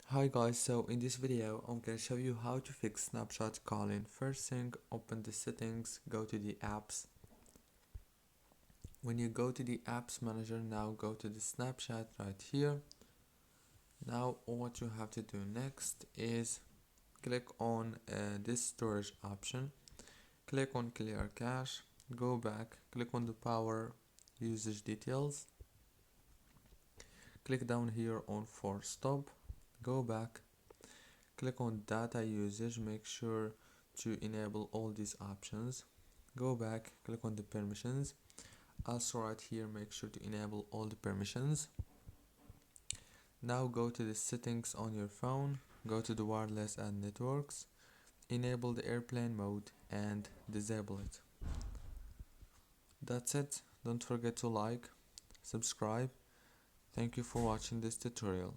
Hi guys, so in this video I'm gonna show you how to fix snapshot calling. First thing, open the settings, go to the apps. When you go to the apps manager, now go to the Snapchat right here. Now what you have to do next is click on this storage option, click on clear cache, go back, click on the power usage details, click down here on force stop, go back, click on data usage, make sure to enable all these options, go back, click on the permissions, also right here make sure to enable all the permissions. Now go to the settings on your phone, go to the wireless and networks, enable the airplane mode and disable it. That's it. Don't forget to like, subscribe. Thank you for watching this tutorial.